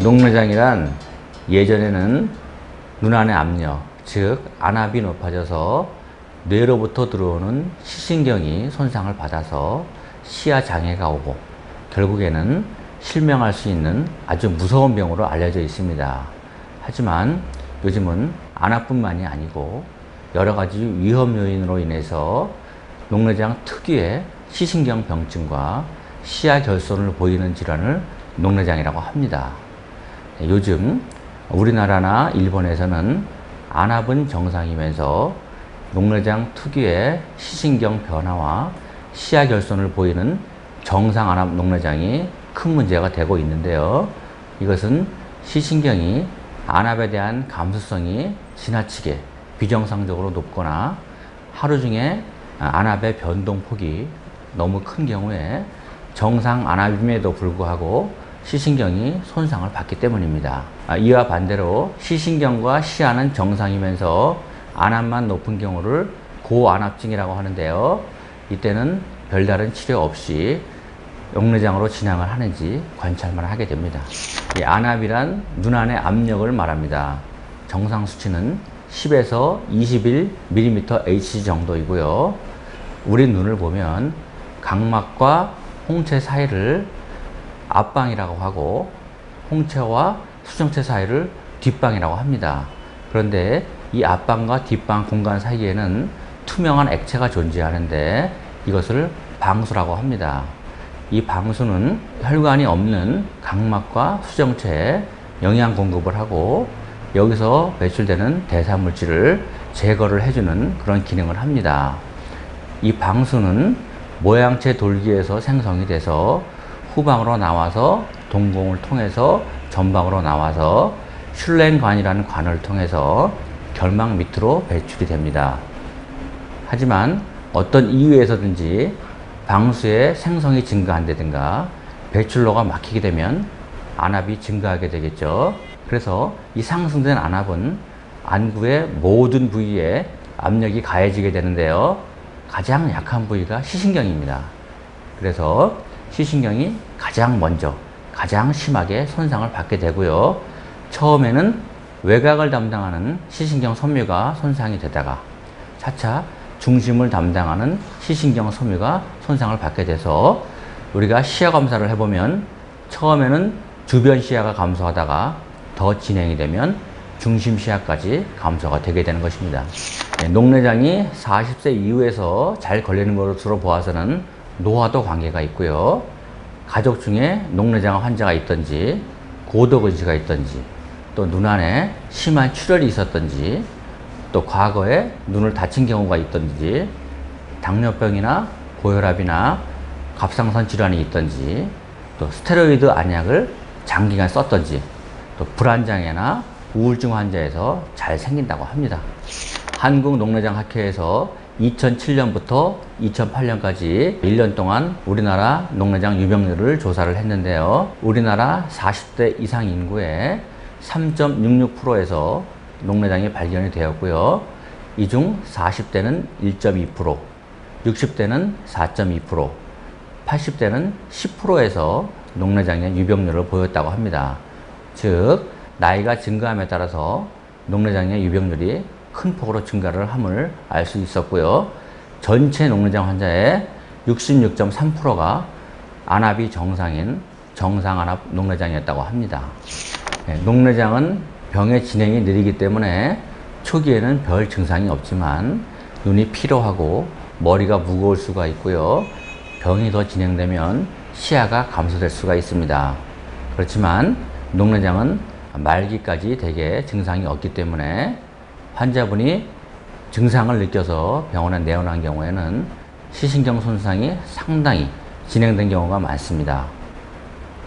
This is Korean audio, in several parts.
녹내장이란 예전에는 눈안의 압력, 즉 안압이 높아져서 뇌로부터 들어오는 시신경이 손상을 받아서 시야 장애가 오고 결국에는 실명할 수 있는 아주 무서운 병으로 알려져 있습니다. 하지만 요즘은 안압뿐만이 아니고 여러 가지 위험 요인으로 인해서 녹내장 특유의 시신경 병증과 시야 결손을 보이는 질환을 녹내장이라고 합니다. 요즘 우리나라나 일본에서는 안압은 정상이면서 녹내장 특유의 시신경 변화와 시야 결손을 보이는 정상 안압 녹내장이 큰 문제가 되고 있는데요. 이것은 시신경이 안압에 대한 감수성이 지나치게 비정상적으로 높거나 하루 중에 안압의 변동폭이 너무 큰 경우에 정상 안압임에도 불구하고 시신경이 손상을 받기 때문입니다. 이와 반대로 시신경과 시야는 정상이면서 안압만 높은 경우를 고안압증이라고 하는데요. 이때는 별다른 치료 없이 녹내장으로 진행을 하는지 관찰만 하게 됩니다. 이 안압이란 눈안의 압력을 말합니다. 정상 수치는 10에서 21mm/Hg 정도이고요. 우리 눈을 보면 각막과 홍채 사이를 앞방이라고 하고 홍채와 수정체 사이를 뒷방이라고 합니다. 그런데 이 앞방과 뒷방 공간 사이에는 투명한 액체가 존재하는데 이것을 방수라고 합니다. 이 방수는 혈관이 없는 각막과 수정체에 영양 공급을 하고 여기서 배출되는 대사물질을 제거를 해주는 그런 기능을 합니다. 이 방수는 모양체 돌기에서 생성이 돼서 후방으로 나와서 동공을 통해서 전방으로 나와서 슐렌관이라는 관을 통해서 결막 밑으로 배출이 됩니다. 하지만 어떤 이유에서든지 방수의 생성이 증가한다든가 배출로가 막히게 되면 안압이 증가하게 되겠죠. 그래서 이 상승된 안압은 안구의 모든 부위에 압력이 가해지게 되는데요. 가장 약한 부위가 시신경입니다. 그래서 시신경이 가장 먼저 가장 심하게 손상을 받게 되고요. 처음에는 외곽을 담당하는 시신경 섬유가 손상이 되다가 차차 중심을 담당하는 시신경 섬유가 손상을 받게 돼서 우리가 시야 검사를 해보면 처음에는 주변 시야가 감소하다가 더 진행이 되면 중심 시야까지 감소가 되게 되는 것입니다. 녹내장이 40세 이후에서 잘 걸리는 것으로 보아서는 노화도 관계가 있고요. 가족 중에 녹내장 환자가 있든지 고도근시가 있든지 또 눈안에 심한 출혈이 있었든지 또 과거에 눈을 다친 경우가 있든지 당뇨병이나 고혈압이나 갑상선 질환이 있든지 또 스테로이드 안약을 장기간 썼든지 또 불안장애나 우울증 환자에서 잘 생긴다고 합니다. 한국녹내장학회에서 2007년부터 2008년까지 1년 동안 우리나라 녹내장 유병률을 조사를 했는데요. 우리나라 40대 이상 인구의 3.66%에서 녹내장이 발견이 되었고요. 이 중 40대는 1.2%, 60대는 4.2%, 80대는 10%에서 녹내장의 유병률을 보였다고 합니다. 즉, 나이가 증가함에 따라서 녹내장의 유병률이 큰 폭으로 증가를 함을 알 수 있었고요. 전체 녹내장 환자의 66.3%가 안압이 정상인 정상안압 녹내장이었다고 합니다. 녹내장은 병의 진행이 느리기 때문에 초기에는 별 증상이 없지만 눈이 피로하고 머리가 무거울 수가 있고요. 병이 더 진행되면 시야가 감소될 수가 있습니다. 그렇지만 녹내장은 말기까지 대개 증상이 없기 때문에 환자분이 증상을 느껴서 병원에 내원한 경우에는 시신경 손상이 상당히 진행된 경우가 많습니다.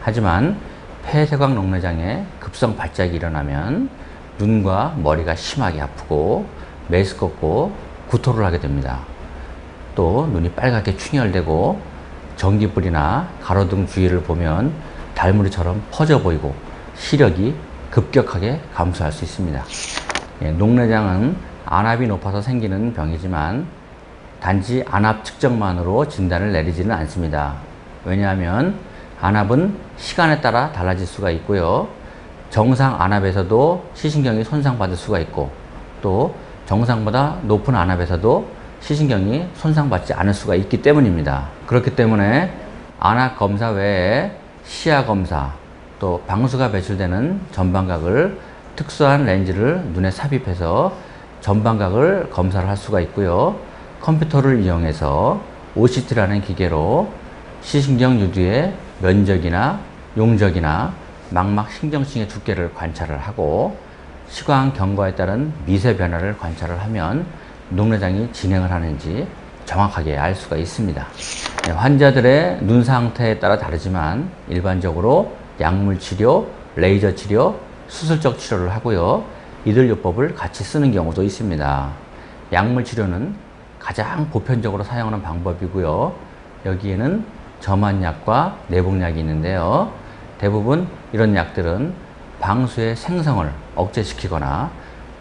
하지만 폐쇄각 녹내장에 급성 발작이 일어나면 눈과 머리가 심하게 아프고 메스껍고 구토를 하게 됩니다. 또 눈이 빨갛게 충혈되고 전기불이나 가로등 주위를 보면 달무리처럼 퍼져 보이고 시력이 급격하게 감소할 수 있습니다. 녹내장은 안압이 높아서 생기는 병이지만 단지 안압 측정만으로 진단을 내리지는 않습니다. 왜냐하면 안압은 시간에 따라 달라질 수가 있고요. 정상 안압에서도 시신경이 손상받을 수가 있고, 또 정상보다 높은 안압에서도 시신경이 손상받지 않을 수가 있기 때문입니다. 그렇기 때문에 안압 검사 외에 시야 검사, 또 방수가 배출되는 전방각을 특수한 렌즈를 눈에 삽입해서 전방각을 검사를 할 수가 있고요. 컴퓨터를 이용해서 OCT라는 기계로 시신경 유두의 면적이나 용적이나 망막 신경층의 두께를 관찰을 하고 시광 경과에 따른 미세 변화를 관찰을 하면 녹내장이 진행을 하는지 정확하게 알 수가 있습니다. 환자들의 눈 상태에 따라 다르지만 일반적으로 약물 치료, 레이저 치료, 수술적 치료를 하고요. 이들 요법을 같이 쓰는 경우도 있습니다. 약물 치료는 가장 보편적으로 사용하는 방법이고요. 여기에는 점안약과 내복약이 있는데요. 대부분 이런 약들은 방수의 생성을 억제시키거나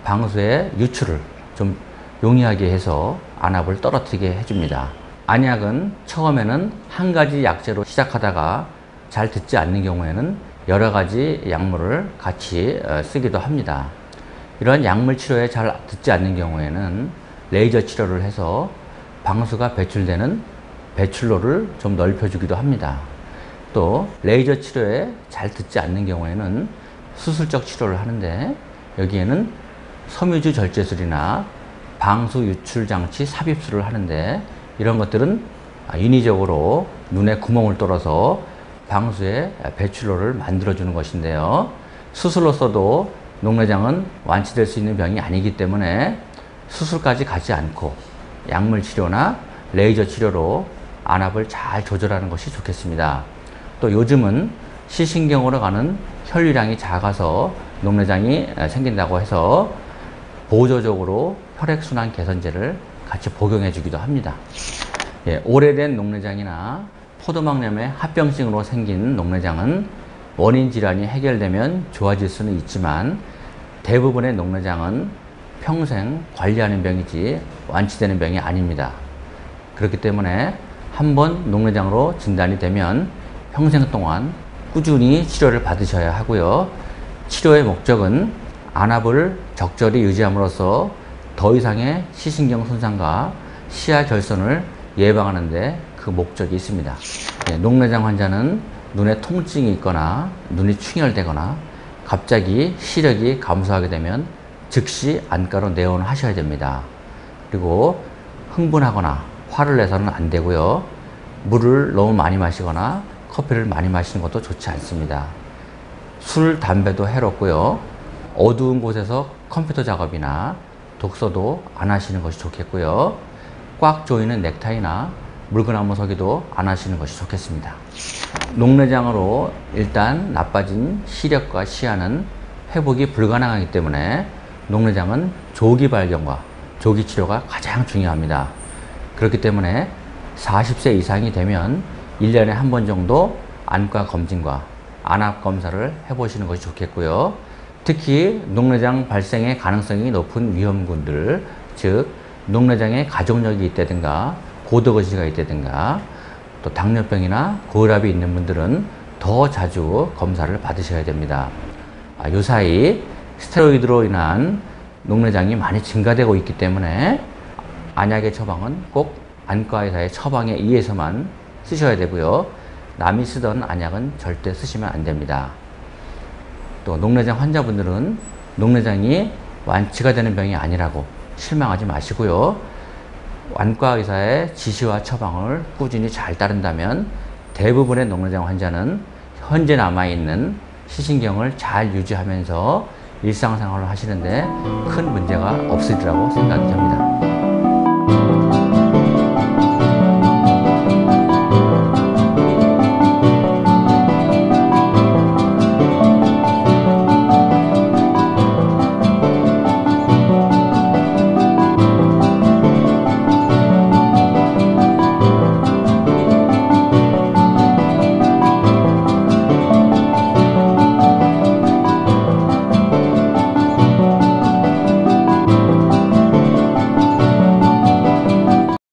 방수의 유출을 좀 용이하게 해서 안압을 떨어뜨리게 해줍니다. 안약은 처음에는 한 가지 약제로 시작하다가 잘 듣지 않는 경우에는 여러 가지 약물을 같이 쓰기도 합니다. 이런 약물 치료에 잘 듣지 않는 경우에는 레이저 치료를 해서 방수가 배출되는 배출로를 좀 넓혀주기도 합니다. 또 레이저 치료에 잘 듣지 않는 경우에는 수술적 치료를 하는데 여기에는 섬유주 절제술이나 방수 유출 장치 삽입술을 하는데 이런 것들은 인위적으로 눈에 구멍을 뚫어서 방수의 배출로를 만들어주는 것인데요. 수술로서도 녹내장은 완치될 수 있는 병이 아니기 때문에 수술까지 가지 않고 약물 치료나 레이저 치료로 안압을 잘 조절하는 것이 좋겠습니다. 또 요즘은 시신경으로 가는 혈류량이 작아서 녹내장이 생긴다고 해서 보조적으로 혈액순환 개선제를 같이 복용해 주기도 합니다. 오래된 녹내장이나 포도막염의 합병증으로 생긴 녹내장은 원인 질환이 해결되면 좋아질 수는 있지만 대부분의 녹내장은 평생 관리하는 병이지 완치되는 병이 아닙니다. 그렇기 때문에 한번 녹내장으로 진단이 되면 평생 동안 꾸준히 치료를 받으셔야 하고요. 치료의 목적은 안압을 적절히 유지함으로써 더 이상의 시신경 손상과 시야 결손을 예방하는 데 그 목적이 있습니다. 녹내장 환자는 눈에 통증이 있거나 눈이 충혈되거나 갑자기 시력이 감소하게 되면 즉시 안과로 내원을 하셔야 됩니다. 그리고 흥분하거나 화를 내서는 안 되고요. 물을 너무 많이 마시거나 커피를 많이 마시는 것도 좋지 않습니다. 술, 담배도 해롭고요. 어두운 곳에서 컴퓨터 작업이나 독서도 안 하시는 것이 좋겠고요. 꽉 조이는 넥타이나 물구나무 서기도 안 하시는 것이 좋겠습니다. 녹내장으로 일단 나빠진 시력과 시야는 회복이 불가능하기 때문에 녹내장은 조기 발견과 조기 치료가 가장 중요합니다. 그렇기 때문에 40세 이상이 되면 1년에 한 번 정도 안과 검진과 안압 검사를 해보시는 것이 좋겠고요. 특히 녹내장 발생의 가능성이 높은 위험군들, 즉 녹내장에 가족력이 있다든가 고도거시가 있다든가 또 당뇨병이나 고혈압이 있는 분들은 더 자주 검사를 받으셔야 됩니다. 요사이 스테로이드로 인한 녹내장이 많이 증가되고 있기 때문에 안약의 처방은 꼭 안과 의사의 처방에 의해서만 쓰셔야 되고요. 남이 쓰던 안약은 절대 쓰시면 안 됩니다. 또 녹내장 환자분들은 녹내장이 완치가 되는 병이 아니라고 실망하지 마시고요. 안과 의사의 지시와 처방을 꾸준히 잘 따른다면 대부분의 녹내장 환자는 현재 남아있는 시신경을 잘 유지하면서 일상생활을 하시는데 큰 문제가 없으리라고 생각이 됩니다.